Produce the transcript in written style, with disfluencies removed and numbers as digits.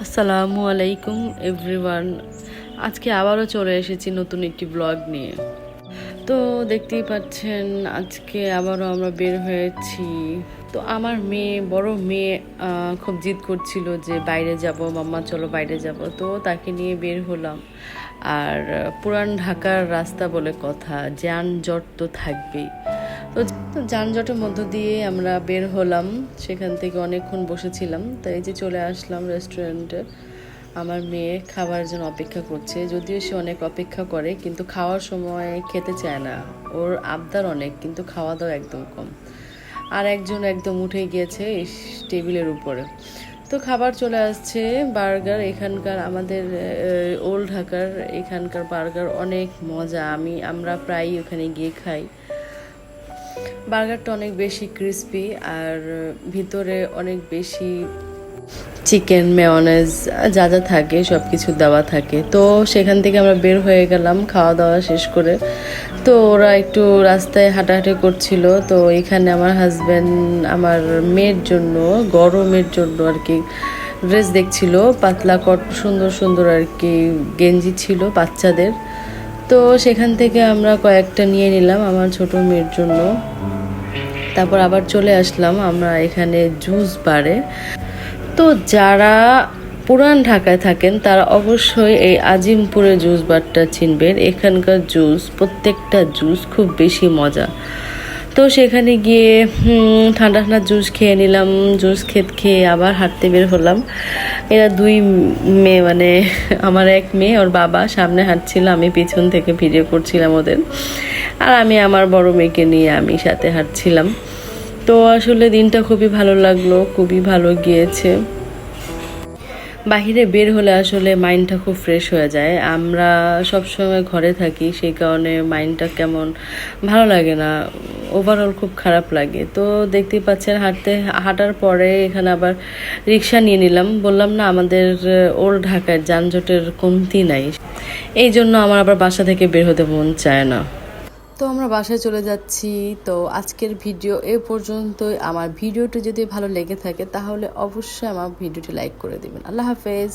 আসসালামু আলাইকুম এভরিওয়ান। আজকে আবারও চলে এসেছি নতুন একটি ব্লগ নিয়ে। তো দেখতেই পাচ্ছেন আজকে আবারও আমরা বের হয়েছি। তো আমার বড় মেয়ে খুব জিদ করছিল যে বাইরে যাব, মাম্মা চলো বাইরে যাব। তো তাকে নিয়ে বের হলাম। আর পুরান ঢাকার রাস্তা বলে কথা, যানজট তো থাকবেই। তো যানজটের মধ্য দিয়ে আমরা বের হলাম, সেখান থেকে অনেকক্ষণ বসেছিলাম। তো এই যে চলে আসলাম রেস্টুরেন্টে। আমার মেয়ে খাবারের জন্য অপেক্ষা করছে, যদিও সে অনেক অপেক্ষা করে কিন্তু খাওয়ার সময় খেতে চায় না। ওর আবদার অনেক কিন্তু খাওয়া দাওয়া একদম কম। আর একজন একদম উঠে গিয়েছে টেবিলের উপরে। তো খাবার চলে আসছে, বার্গার। এখানকার আমাদের ওল্ড ঢাকার এখানকার বার্গার অনেক মজা। আমরা প্রায়ই ওখানে গিয়ে খাই। বার্গারটা অনেক বেশি ক্রিস্পি আর ভিতরে অনেক বেশি চিকেন, মেয়োনেজ যা যা থাকে সব কিছু দেওয়া থাকে। তো সেখান থেকে আমরা বের হয়ে গেলাম খাওয়া দাওয়া শেষ করে। তো ওরা একটু রাস্তায় হাঁটাহাঁটি করছিল। তো এখানে আমার হাজব্যান্ড আমার মেয়ের জন্য, গরমের জন্য আর কি ড্রেস দেখছিল। পাতলা সুন্দর সুন্দর আর কি গেঞ্জি ছিল বাচ্চাদের। তো সেখান থেকে আমরা কয়েকটা নিয়ে নিলাম আমার ছোট মেয়ের জন্য। তারপর আবার চলে আসলাম আমরা এখানে জুস বারে। তো যারা পুরান ঢাকায় থাকেন তারা অবশ্যই এই আজিমপুরের জুস বারটা চিনবেন। এখানকার প্রত্যেকটা জুস খুব বেশি মজা। তো সেখানে গিয়ে ঠান্ডা ঠান্ডা জুস খেয়ে নিলাম। জুস খেয়ে আবার হাঁটতে বের হলাম। এরা দুই মেয়ে, মানে আমার এক মেয়ে, ওর বাবা সামনে হাঁটছিল, আমি পিছন থেকে ভিডিও করছিলাম ওদের। আর আমি আমার বড় মেয়েকে নিয়ে আমি সাথে হাঁটছিলাম। তো আসলে দিনটা খুবই ভালো লাগলো, খুবই ভালো গিয়েছে। বাহিরে বের হলে আসলে মাইন্ডটা খুব ফ্রেশ হয়ে যায়। আমরা সবসময় ঘরে থাকি, সেই কারণে মাইন্ডটা কেমন ভালো লাগে না, ওভারঅল খুব খারাপ লাগে। তো দেখতেই পাচ্ছেন হাঁটার পরে এখানে আবার রিক্সা নিয়ে নিলাম। বললাম না আমাদের ওল্ড ঢাকায় যানজটের কমতি নাই, এই জন্য আমার আবার বাসা থেকে বের হতে মন চায় না। তো আমরা বাসায় চলে যাচ্ছি। তো আজকের ভিডিও এ পর্যন্তই। আমার ভিডিওটি যদি ভালো লেগে থাকে তাহলে অবশ্যই আমার ভিডিওটি লাইক করে দিবেন। আল্লাহ হাফেজ।